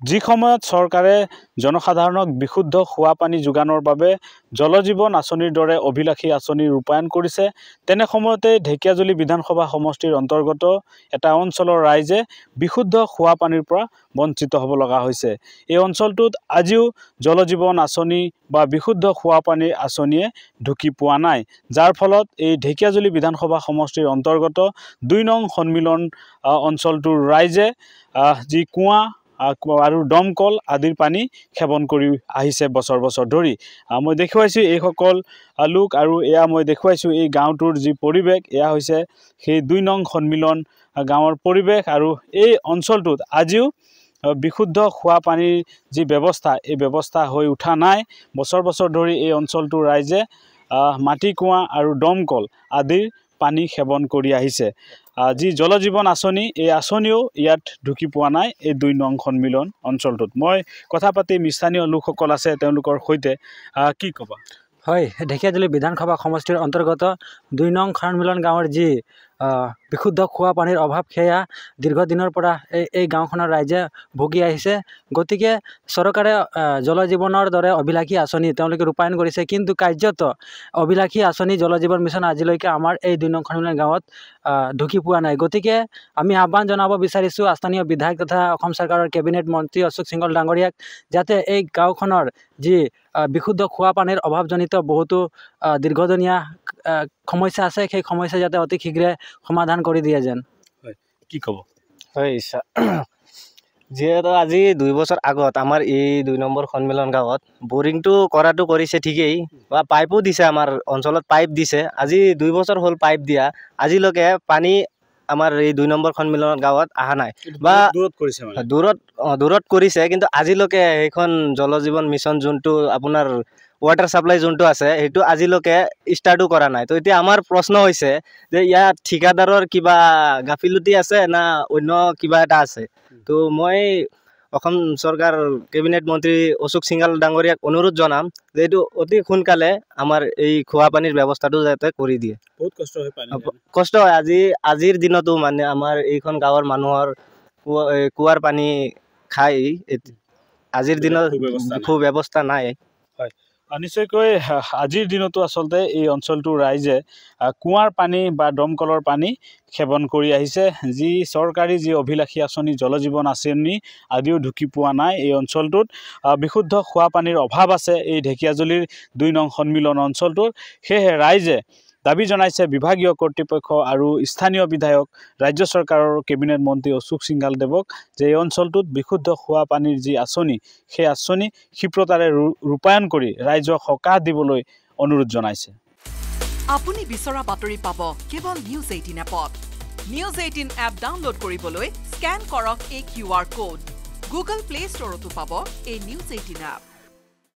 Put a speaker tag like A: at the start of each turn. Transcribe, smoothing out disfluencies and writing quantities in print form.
A: যি সময়ত চৰকাৰে জনসাধাৰণক বিশুদ্ধ খোৱা পানী যোগানৰ বাবে জল জীৱন আঁচনিৰ দৰে অভিলাষী আঁচনি ৰূপায়ণ কৰিছে তেনে সময়তে ঢেকিয়াজুলি বিধানসভা সমষ্টিৰ অন্তৰ্গত এটা অঞ্চলৰ ৰাইজে বিশুদ্ধ খোৱা পানীৰ পৰা বঞ্চিত হ'ব লগা হৈছে। এই অঞ্চলটোত আজিও জল জীৱন আঁচনি বা বিশুদ্ধ খোৱা পানীৰ আঁচনিয়ে ঢুকি পোৱা নাই, যাৰ ফলত এই ঢেকিয়াজুলি বিধানসভা সমষ্টিৰ অন্তৰ্গত ২ নং সন্মিলন অঞ্চলটোৰ ৰাইজে যি কুঁৱা আৰু দমকল আদিৰ পানী সেৱন কৰি আহিছে বছৰ বছৰ ধৰি। মই দেখুৱাইছোঁ এইসকল লোক আৰু এয়া মই দেখুৱাইছোঁ এই গাঁৱটোৰ যি পৰিৱেশ, এয়া হৈছে সেই ২ নং সন্মিলন গাঁৱৰ পৰিৱেশ আৰু এই অঞ্চলটোত আজিও বিশুদ্ধ খোৱা পানীৰ যি ব্যৱস্থা এই ব্যৱস্থা হৈ উঠা নাই। বছৰ বছৰ ধৰি এই অঞ্চলটোৰ ৰাইজে মাটি কুঁৱা আৰু দমকল আদিৰ পানী সেৱন কৰি আহিছে। যি জল জীৱন আঁচনি এই আঁচনিও ইয়াত ঢুকি পোৱা নাই এই ২ নং সন্মিলন অঞ্চলটোত। মই কথা পাতি স্থানীয় লোকসকল আছে তেওঁলোকৰ সৈতে কি ক'বা?
B: হয়, ঢেকিয়াজুলি বিধানসভা সমষ্টিৰ অন্তৰ্গত ২ নং সন্মিলন গাঁৱৰ যি বিশুদ্ধ খোৱা পানীৰ অভাৱ সেয়া দীৰ্ঘদিনৰ পৰা এই গাঁওখনৰ ৰাইজে ভুগি আহিছে। গতিকে চৰকাৰে জল জীৱনৰ দৰে অভিলাষী আঁচনি তেওঁলোকে ৰূপায়ণ কৰিছে, কিন্তু কাৰ্যত অভিলাষী আঁচনি জল জীৱন মিছন আজিলৈকে আমাৰ এই ২ নং সন্মিলন গাঁৱত ঢুকি পোৱা নাই। গতিকে আমি আহ্বান জনাব বিচাৰিছোঁ স্থানীয় বিধায়ক তথা অসম চৰকাৰৰ কেবিনেট মন্ত্ৰী অশোক সিংহল ডাঙৰীয়াক, যাতে এই গাঁওখনৰ যি বিশুদ্ধ খোৱা পানীৰ অভাৱজনিত বহুতো দীৰ্ঘদিনীয়া সমস্যা আছে, সেই সমস্যা যাতে অতি শীঘ্ৰে সমাধান কৰি দিয়ে যেন।
A: হয়, কি ক'ব?
C: হয়, যিহেতু আজি 2 বছৰ আগত আমাৰ এই 2 নম্বৰ সন্মিলন গাঁৱত বৰিংটো কৰাটো কৰিছে ঠিকেই, বা পাইপো দিছে, আমাৰ অঞ্চলত পাইপ দিছে। আজি 2 বছৰ হ'ল পাইপ দিয়া, আজিলৈকে পানী আমাৰ এই 2 নম্বৰ সন্মিলন গাঁৱত অহা নাই, বা দূৰত কৰিছে, কিন্তু আজিলৈকে সেইখন জল জীৱন মিছন যোনটো আপোনাৰ ৱাটাৰ ছাপ্লাই যোনটো আছে সেইটো আজিলৈকে ষ্টাৰ্টো কৰা নাই। তো এতিয়া আমাৰ প্ৰশ্ন হৈছে যে ইয়াত ঠিকাদাৰৰ কিবা গাফিলতি আছে না অন্য কিবা এটা আছে। তো মই অসম চৰকাৰ কেবিনেট মন্ত্ৰী অশোক সিংহল ডাঙৰীয়াক অনুৰোধ জনাম যে এইটো অতি সোনকালে আমাৰ এই খোৱা পানীৰ ব্যৱস্থাটো যাতে কৰি দিয়ে।
A: বহুত কষ্ট হয়,
C: কষ্ট হয় আজিৰ দিনতো মানে আমাৰ এইখন গাঁৱৰ মানুহৰ কুঁৱাৰ পানী খাই আজিৰ দিনত সুব্যৱস্থা নাই।
A: হয়, নিশ্চয়কৈ আজিৰ দিনতো আচলতে এই অঞ্চলটোৰ ৰাইজে কুঁৱাৰ পানী বা দমকলৰ পানী সেৱন কৰি আহিছে। যি চৰকাৰী যি অভিলাষী আঁচনি জল জীৱন আঁচনি আদিও ঢুকি পোৱা নাই এই অঞ্চলটোত। বিশুদ্ধ খোৱা পানীৰ অভাৱ আছে এই ঢেকিয়াজুলিৰ 2 নং সন্মিলন অঞ্চলটোত। সেয়েহে ৰাইজে দাবী জনাইছে বিভাগীয় কৰ্তৃপক্ষ আৰু স্থানীয় বিধায়ক ৰাজ্য চৰকাৰৰ কেবিনেট মন্ত্ৰী অশোক সিংহল দেৱক যে এই অঞ্চলটোত বিশুদ্ধ খোৱা পানীৰ যি আঁচনি সেই আঁচনি ক্ষিপ্ৰতাৰে ৰূপায়ণ কৰি ৰাইজক সকাহ দিবলৈ অনুৰোধ জনাইছে।
D: আপুনি বিচৰা বাতৰি পাব কেৱল নিউজ 18 এপত। নিউজ 18 এপ ডাউনলোড কৰিবলৈ স্কেন কৰক এই QR কোড। গুগল প্লে ষ্টৰতো পাব এই নিউজ 18 এপ।